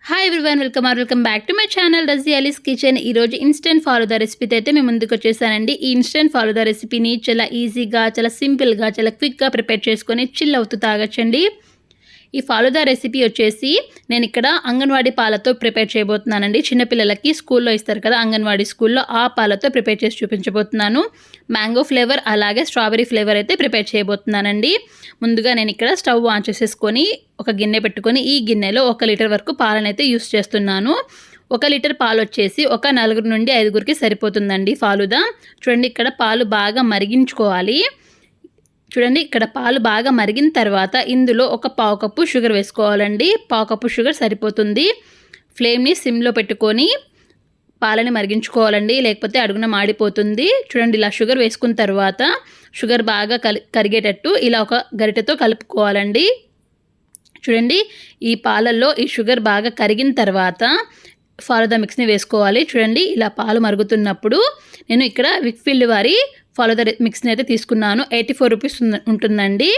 Hi everyone, welcome back to my channel Razi Ali's kitchen. ఈరోజు instant falooda రెసిపీతో అయితే మేము ముందుకు వచ్చేసానండి. ఈ ఇన్స్టెంట్ ఫాలూదా రెసిపీని చాలా ఈజీగా, చాలా సింపుల్గా, చాలా క్విక్గా ప్రిపేర్ చేసుకొని చిల్ అవుతూ తాగొచ్చండి. ఈ ఫాలూదా రెసిపీ వచ్చేసి నేను ఇక్కడ అంగన్వాడీ పాలతో ప్రిపేర్ చేయబోతున్నానండి. చిన్నపిల్లలకి స్కూల్లో ఇస్తారు కదా, అంగన్వాడీ స్కూల్లో ఆ పాలతో ప్రిపేర్ చేసి చూపించబోతున్నాను. మ్యాంగో ఫ్లేవర్ అలాగే స్ట్రాబెరీ ఫ్లేవర్ అయితే ప్రిపేర్ చేయబోతున్నానండి. ముందుగా నేను ఇక్కడ స్టవ్ ఆన్ చేసేసుకొని ఒక గిన్నె పెట్టుకొని ఈ గిన్నెలో 1 లీటర్ వరకు పాలనైతే యూస్ చేస్తున్నాను. 1 లీటర్ పాలు వచ్చేసి ఒక 4 నుండి 5కి సరిపోతుందండి ఫాలూదా. చూడండి, ఇక్కడ పాలు బాగా మరిగించుకోవాలి. చూడండి, ఇక్కడ పాలు బాగా మరిగిన తర్వాత ఇందులో ఒక 1/2 కప్పు షుగర్ వేసుకోవాలండి. 1/2 కప్పు షుగర్ సరిపోతుంది. ఫ్లేమ్ని సిమ్లో పెట్టుకొని పాలని మరిగించుకోవాలండి, లేకపోతే అడుగున మాడిపోతుంది. చూడండి, ఇలా షుగర్ వేసుకున్న తర్వాత షుగర్ బాగా కరిగేటట్టు ఇలా ఒక గరిటెతో కలుపుకోవాలండి. చూడండి, ఈ పాలల్లో ఈ షుగర్ బాగా కరిగిన తర్వాత ఫాలూదా మిక్స్ని వేసుకోవాలి. చూడండి, ఇలా పాలు మరుగుతున్నప్పుడు నేను ఇక్కడ విక్ఫీల్డ్ వారి ఫాలూదా మిక్స్ని అయితే తీసుకున్నాను. 84 రూపీస్ ఉంటుందండి.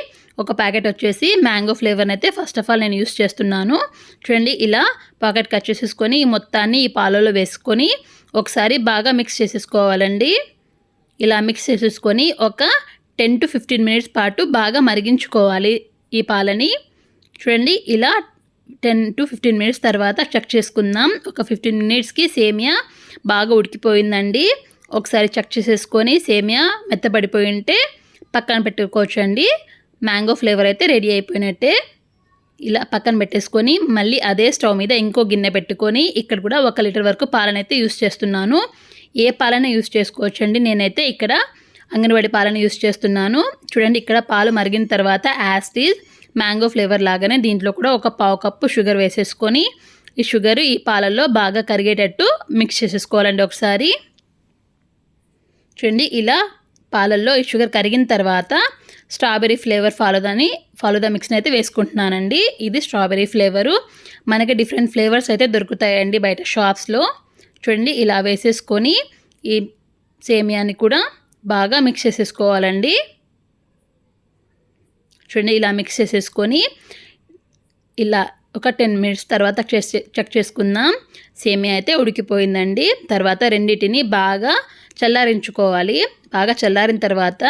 ఒక ప్యాకెట్ వచ్చేసి మ్యాంగో ఫ్లేవర్ని అయితే ఫస్ట్ ఆఫ్ ఆల్ నేను యూస్ చేస్తున్నాను. చూడండి, ఇలా ప్యాకెట్ కట్ చేసేసుకొని ఈ మొత్తాన్ని ఈ పాలలో వేసుకొని ఒకసారి బాగా మిక్స్ చేసేసుకోవాలండి. ఇలా మిక్స్ చేసేసుకొని ఒక 10 to 15 మినిట్స్ పాటు బాగా మరిగించుకోవాలి ఈ పాలని. చూడండి, ఇలా 10 to 15 మినిట్స్ తర్వాత చెక్ చేసుకుందాం. ఒక 15 మినిట్స్కి సేమియా బాగా ఉడికిపోయిందండి. ఒకసారి చెక్ చేసేసుకొని సేమియా మెత్తబడిపోయి ఉంటే పక్కన పెట్టుకోవచ్చండి. మ్యాంగో ఫ్లేవర్ అయితే రెడీ అయిపోయినట్టే. ఇలా పక్కన పెట్టేసుకొని మళ్ళీ అదే స్టవ్ మీద ఇంకో గిన్నె పెట్టుకొని ఇక్కడ కూడా 1 లీటర్ వరకు పాలనైతే యూస్ చేస్తున్నాను. ఏ పాలన యూస్ చేసుకోవచ్చండి, నేనైతే ఇక్కడ అంగన్వాడీ పాలన యూస్ చేస్తున్నాను. చూడండి, ఇక్కడ పాలు మరిగిన తర్వాత యాస్టీజ్ మ్యాంగో ఫ్లేవర్ లాగానే దీంట్లో కూడా ఒక 1/2 కప్పు షుగర్ వేసేసుకొని ఈ షుగర్ ఈ పాలల్లో బాగా కరిగేటట్టు మిక్స్ చేసేసుకోవాలండి ఒకసారి. చూడండి, ఇలా పాలల్లో ఈ షుగర్ కరిగిన తర్వాత స్ట్రాబెరీ ఫ్లేవర్ ఫాలూదా మిక్స్ని అయితే వేసుకుంటున్నానండి. ఇది స్ట్రాబెరీ ఫ్లేవరు. మనకి డిఫరెంట్ ఫ్లేవర్స్ అయితే దొరుకుతాయండి బయట షాప్స్లో. చూడండి, ఇలా వేసేసుకొని ఈ సేమియాని కూడా బాగా మిక్స్ చేసేసుకోవాలండి. చూడండి, ఇలా మిక్స్ చేసేసుకొని ఇలా ఒక 10 మినిట్స్ తర్వాత చెక్ చేసుకుందాం. సేమియా అయితే ఉడికిపోయిందండి. తర్వాత రెండింటిని బాగా చల్లారించుకోవాలి. బాగా చల్లారిన తర్వాత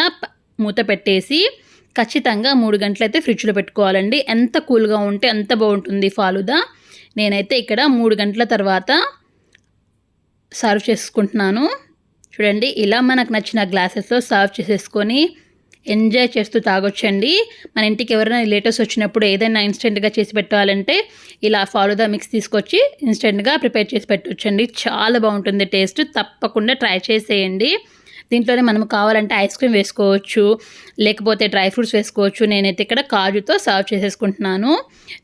మూత పెట్టేసి ఖచ్చితంగా 3 గంటలు అయితే ఫ్రిడ్జ్లో పెట్టుకోవాలండి. ఎంత కూల్గా ఉంటే అంత బాగుంటుంది ఫాలూదా. నేనైతే ఇక్కడ 3 గంటల తర్వాత సర్వ్ చేసుకుంటున్నాను. చూడండి, ఇలా మనకు నచ్చిన గ్లాసెస్లో సర్వ్ చేసేసుకొని ఎంజాయ్ చేస్తూ తాగొచ్చండి. మన ఇంటికి ఎవరైనా రిలేటివ్స్ వచ్చినప్పుడు ఏదైనా ఇన్స్టెంట్గా చేసి పెట్టాలంటే ఇలా ఫాలూదా మిక్స్ తీసుకొచ్చి ఇన్స్టెంట్గా ప్రిపేర్ చేసి పెట్టొచ్చండి. చాలా బాగుంటుంది టేస్ట్. తప్పకుండా ట్రై చేసేయండి. దీంట్లోనే మనం కావాలంటే ఐస్ క్రీమ్ వేసుకోవచ్చు, లేకపోతే డ్రై ఫ్రూట్స్ వేసుకోవచ్చు. నేనైతే ఇక్కడ కాజుతో సర్వ్ చేసేసుకుంటున్నాను.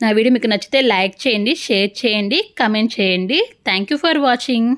నా వీడియో మీకు నచ్చితే లైక్ చేయండి, షేర్ చేయండి, కమెంట్ చేయండి. Thank you for watching.